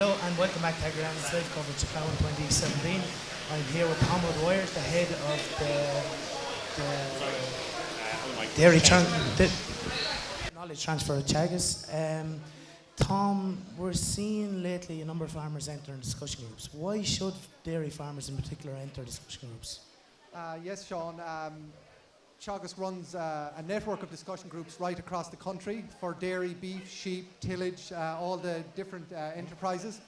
Hello and welcome back to Agriland's live coverage of Ploughing 2017. I'm here with Tom O'Dwyer, the head of the knowledge transfer at Tegasc. Tom, we're seeing lately a number of farmers entering discussion groups. Why should dairy farmers in particular enter discussion groups? Yes, Sean. Tegasc runs a network of discussion groups right across the country for dairy, beef, sheep, tillage, all the different enterprises.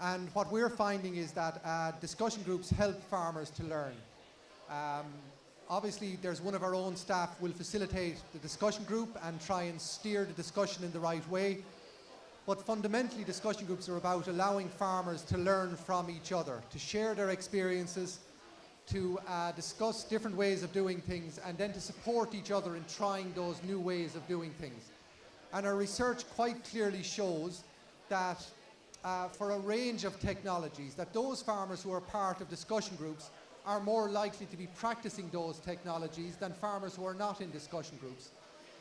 And what we're finding is that discussion groups help farmers to learn. Obviously, there's one of our own staff will facilitate the discussion group and try and steer the discussion in the right way. But fundamentally, discussion groups are about allowing farmers to learn from each other, to share their experiences, to discuss different ways of doing things, and then to support each other in trying those new ways of doing things. And our research quite clearly shows that for a range of technologies, that those farmers who are part of discussion groups are more likely to be practicing those technologies than farmers who are not in discussion groups.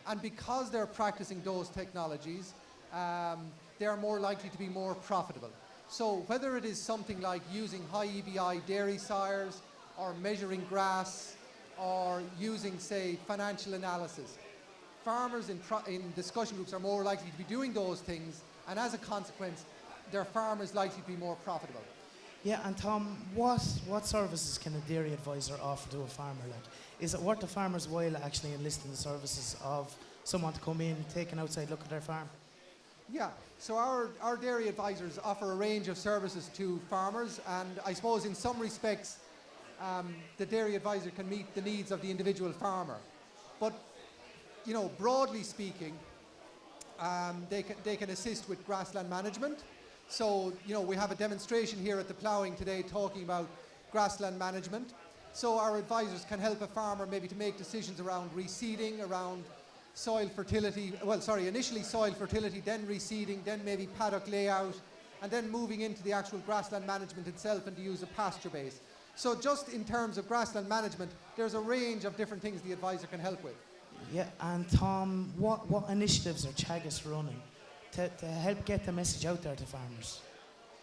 And because they're practicing those technologies, they're more likely to be more profitable. So whether it is something like using high EBI dairy sires, or measuring grass, or using, say, financial analysis, farmers in discussion groups are more likely to be doing those things, and as a consequence, their farm is likely to be more profitable. Yeah, and Tom, what services can a dairy advisor offer to a farmer? Like, is it worth the farmer's while actually enlisting the services of someone to come in, take an outside look at their farm? Yeah, so our dairy advisors offer a range of services to farmers, and I suppose in some respects, the dairy advisor can meet the needs of the individual farmer. But, you know, broadly speaking, they can assist with grassland management. So, you know, we have a demonstration here at the Ploughing today talking about grassland management. So our advisors can help a farmer maybe to make decisions around reseeding, around soil fertility, initially soil fertility, then reseeding, then maybe paddock layout, and then moving into the actual grassland management itself and to use a pasture base. So just in terms of grassland management, there's a range of different things the advisor can help with. Yeah, and Tom, what initiatives are Tegasc running to help get the message out there to farmers?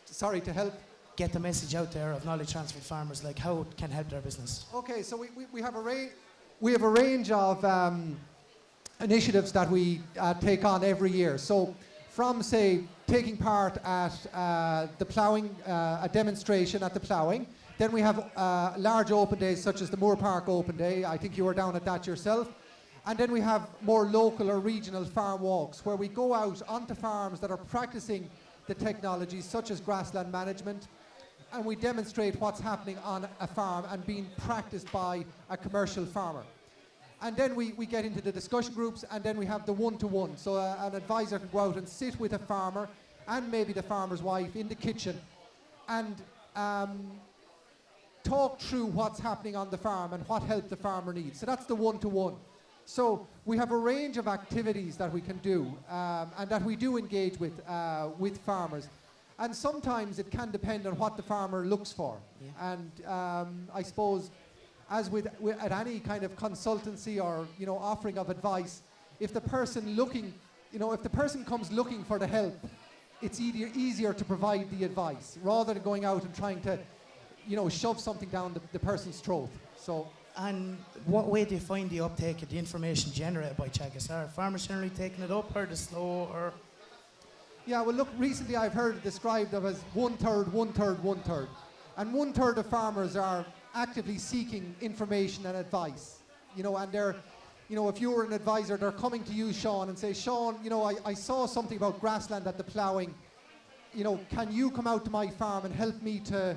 Sorry, to help? Get the message out there of knowledge transfer to farmers, like how it can help their business. Okay, so we have a range of initiatives that we take on every year. So from, say, taking part at the Ploughing, a demonstration at the Ploughing. Then we have large open days such as the Moore Park Open Day. I think you were down at that yourself. And then we have more local or regional farm walks where we go out onto farms that are practicing the technologies such as grassland management, and we demonstrate what's happening on a farm and being practiced by a commercial farmer. And then we get into the discussion groups, and then we have the one-to-one. So an advisor can go out and sit with a farmer and maybe the farmer's wife in the kitchen and talk through what's happening on the farm and what help the farmer needs. So that's the one-to-one. So we have a range of activities that we can do and that we do engage with farmers. And sometimes it can depend on what the farmer looks for. Yeah. And I suppose, as with at any kind of consultancy or, you know, offering of advice, if the person comes looking for the help, it's easier to provide the advice rather than going out and trying to, you know, shove something down the person's throat. So. And what way do you find the uptake of the information generated by Tegasc? Are farmers generally taking it up, or are they slow, or? Yeah, well, look, recently I've heard it described as one-third, one-third, one-third. And one-third of farmers are actively seeking information and advice. You know, and they're, you know, if you were an advisor, they're coming to you, Sean, and say, Sean, you know, I saw something about grassland at the Ploughing. You know, can you come out to my farm and help me to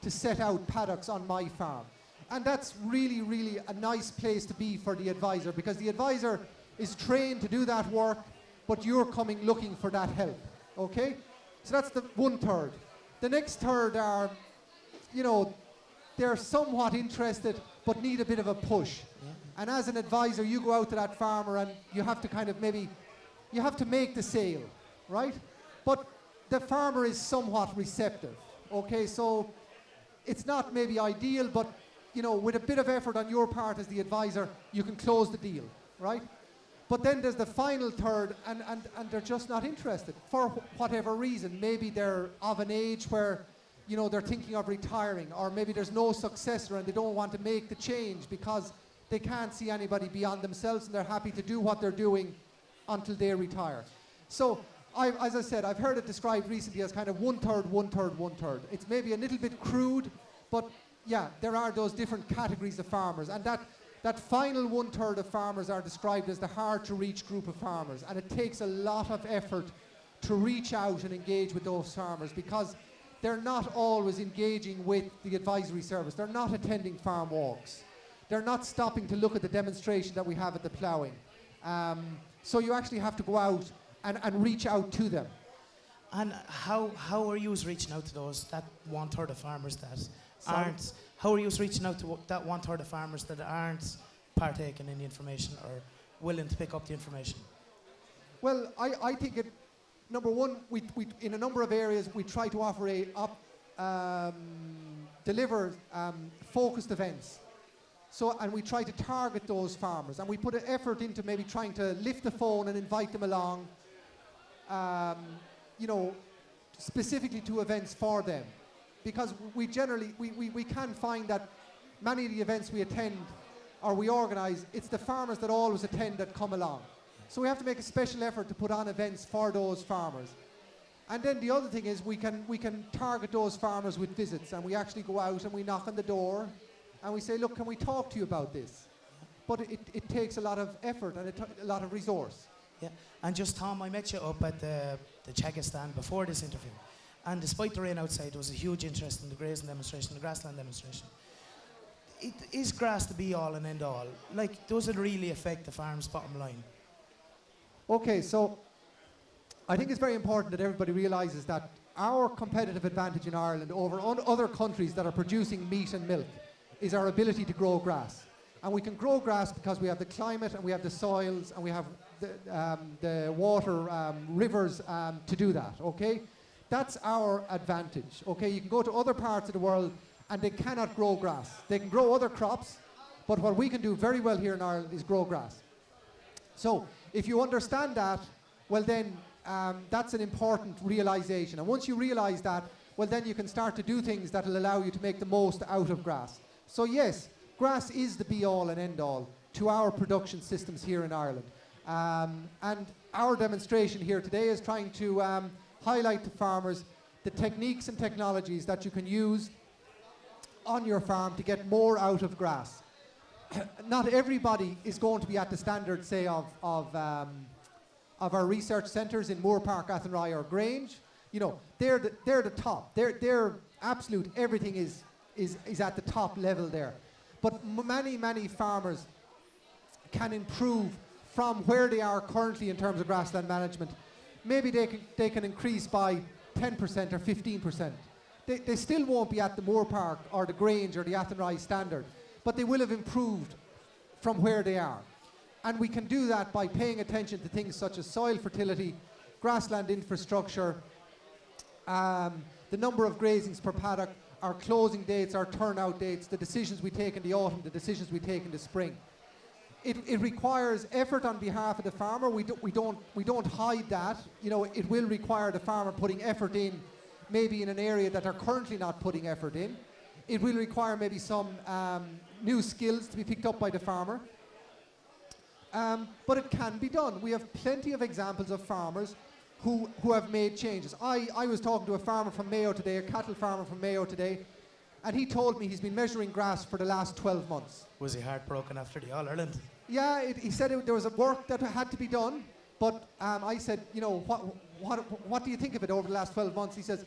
set out paddocks on my farm? And that's really, really a nice place to be for the advisor, because the advisor is trained to do that work, but you're coming looking for that help, okay? So that's the one-third. The next third are, you know, they're somewhat interested, but need a bit of a push. Yeah. And as an advisor, you go out to that farmer and you have to kind of you have to make the sale, right? But the farmer is somewhat receptive, okay? So it's not maybe ideal, but you know, with a bit of effort on your part as the advisor, you can close the deal, right? But then there's the final third, and they're just not interested for whatever reason. Maybe they're of an age where, you know, they're thinking of retiring, or maybe there's no successor and they don't want to make the change because they can't see anybody beyond themselves and they're happy to do what they're doing until they retire. So, as I said, I've heard it described recently as kind of 1/3, 1/3, 1/3. It's maybe a little bit crude, but yeah, there are those different categories of farmers, and that final 1/3 of farmers are described as the hard-to-reach group of farmers, and it takes a lot of effort to reach out and engage with those farmers because they're not always engaging with the advisory service. They're not attending farm walks. They're not stopping to look at the demonstration that we have at the Ploughing. So you actually have to go out and reach out to them. And how are you reaching out to that 1/3 of farmers that Sorry? aren't? How are you reaching out to that 1/3 of farmers that aren't partaking in the information or willing to pick up the information? Well, I think number one, we in a number of areas we try to offer deliver focused events. So, and we try to target those farmers, and we put an effort into maybe trying to lift the phone and invite them along, you know, specifically to events for them. Because we generally, we can find that many of the events we attend or we organise, it's the farmers that always attend that come along. So we have to make a special effort to put on events for those farmers. And then the other thing is we can target those farmers with visits, and we actually go out and we knock on the door and we say, look, can we talk to you about this? But it takes a lot of effort and a lot of resource. Yeah, and just Tom, I met you up at the Tegasc stand before this interview, and despite the rain outside, there was a huge interest in the grazing demonstration, the grassland demonstration. Is grass the be-all and end-all? Like, does it really affect the farm's bottom line? Okay, so I think it's very important that everybody realises that our competitive advantage in Ireland over other countries that are producing meat and milk is our ability to grow grass. And we can grow grass because we have the climate and we have the soils and we have the water, rivers to do that, okay? That's our advantage, okay? You can go to other parts of the world and they cannot grow grass. They can grow other crops, but what we can do very well here in Ireland is grow grass. So if you understand that, well then that's an important realization. And once you realize that, well then you can start to do things that will allow you to make the most out of grass. So yes, grass is the be-all and end-all to our production systems here in Ireland. And our demonstration here today is trying to highlight to farmers the techniques and technologies that you can use on your farm to get more out of grass. Not everybody is going to be at the standard, say, of our research centres in Moore Park, Athenry or Grange. You know, they're the top. They're absolute, everything is at the top level there. But many farmers can improve from where they are currently in terms of grassland management. Maybe they can increase by 10% or 15%. They still won't be at the Moore Park or the Grange or the Athenry standard, but they will have improved from where they are. And we can do that by paying attention to things such as soil fertility, grassland infrastructure, the number of grazings per paddock, our closing dates, our turnout dates, the decisions we take in the autumn, the decisions we take in the spring. It requires effort on behalf of the farmer. We don't hide that. You know, it will require the farmer putting effort in, maybe in an area that they're currently not putting effort in. It will require maybe some new skills to be picked up by the farmer. But it can be done. We have plenty of examples of farmers who have made changes. I was talking to a farmer from Mayo today, a cattle farmer from Mayo today, and he told me he's been measuring grass for the last 12 months. Was he heartbroken after the All-Ireland? Yeah, he said there was a work that had to be done, but I said, you know, what do you think of it over the last 12 months? He says,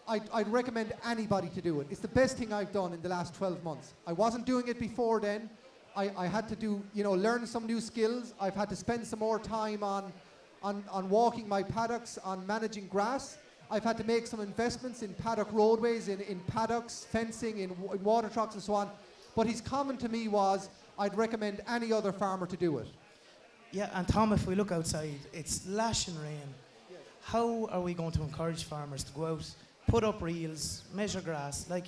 I'd recommend anybody to do it. It's the best thing I've done in the last 12 months. I wasn't doing it before then. I had to do, you know, learn some new skills. I've had to spend some more time on walking my paddocks, on managing grass. I've had to make some investments in paddock roadways, in paddocks, fencing, in water trucks and so on. But his comment to me was, I'd recommend any other farmer to do it. Yeah, and Tom, if we look outside, it's lashing rain. Yes. How are we going to encourage farmers to go out, put up reels, measure grass? Like,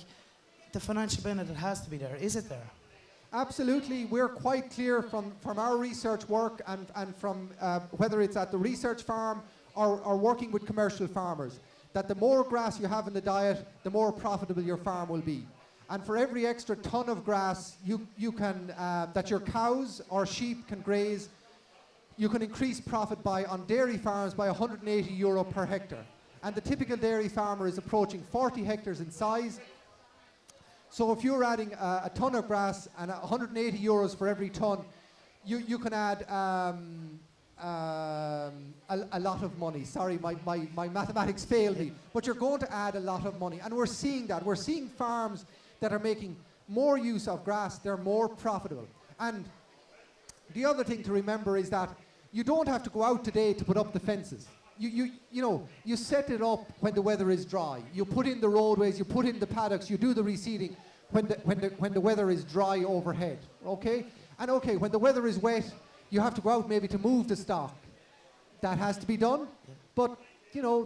the financial benefit has to be there. Is it there? Absolutely, we're quite clear from our research work and from whether it's at the research farm or working with commercial farmers, that the more grass you have in the diet, the more profitable your farm will be. And for every extra ton of grass you can that your cows or sheep can graze, you can increase profit by, on dairy farms, by €180 per hectare. And the typical dairy farmer is approaching 40 hectares in size. So if you're adding a ton of grass and €180 for every ton, you can add a lot of money. Sorry, my mathematics failed me. But you're going to add a lot of money. And we're seeing that. We're seeing farms that are making more use of grass. They're more profitable. And the other thing to remember is that you don't have to go out today to put up the fences. You set it up when the weather is dry. You put in the roadways, you put in the paddocks, you do the reseeding when the weather is dry overhead, okay? And okay, when the weather is wet, you have to go out maybe to move the stock. That has to be done, but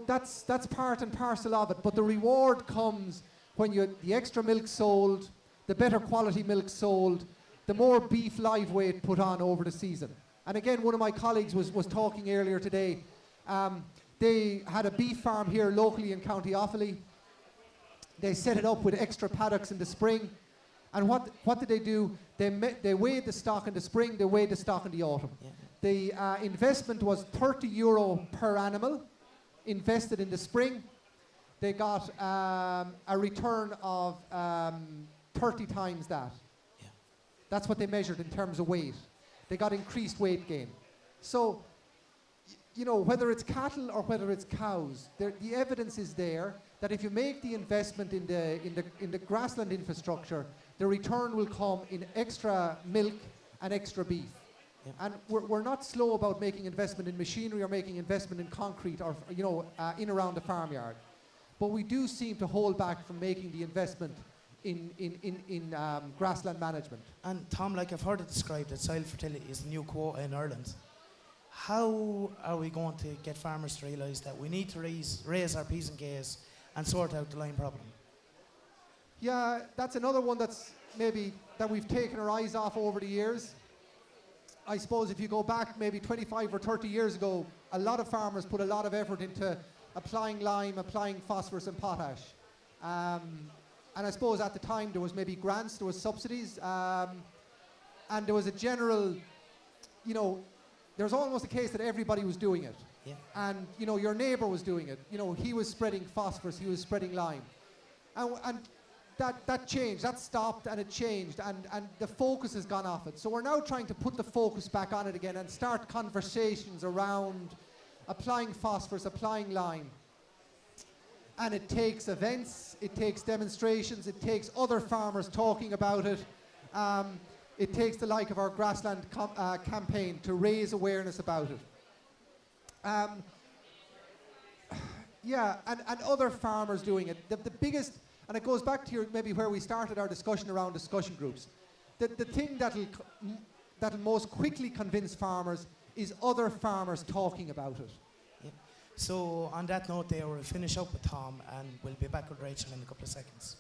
that's part and parcel of it. But the reward comes when the extra milk sold, the better quality milk sold, the more beef live weight put on over the season. And again, one of my colleagues was talking earlier today. They had a beef farm here locally in County Offaly. They set it up with extra paddocks in the spring. And what did they do? They weighed the stock in the spring, they weighed the stock in the autumn. Yeah. The investment was €30 per animal invested in the spring. They got a return of 30 times that. Yeah. That's what they measured in terms of weight. They got increased weight gain. So, whether it's cattle or whether it's cows, the evidence is there that if you make the investment in the grassland infrastructure, the return will come in extra milk and extra beef. Yeah. And we're not slow about making investment in machinery or making investment in concrete or in around the farmyard, but we do seem to hold back from making the investment in grassland management. And Tom, like I've heard it described that soil fertility is the new quota in Ireland. How are we going to get farmers to realise that we need to raise our P's and K's and sort out the line problem? Yeah, that's another one that's maybe that we've taken our eyes off over the years. I suppose if you go back maybe 25 or 30 years ago, a lot of farmers put a lot of effort into applying lime, applying phosphorus and potash. And I suppose at the time there was maybe grants, there was subsidies, and there was a general, there was almost a case that everybody was doing it. Yeah. And, your neighbour was doing it. He was spreading phosphorus, he was spreading lime. And that changed, that stopped and it changed and the focus has gone off it. So we're now trying to put the focus back on it again and start conversations around applying phosphorus, applying lime. And it takes events, it takes demonstrations, it takes other farmers talking about it. It takes the like of our grassland campaign to raise awareness about it. And other farmers doing it. The biggest, and it goes back to maybe where we started our discussion around discussion groups. The thing that'll most quickly convince farmers is other farmers talking about it. Yeah. So on that note there, we'll finish up with Tom and we'll be back with Rachel in a couple of seconds.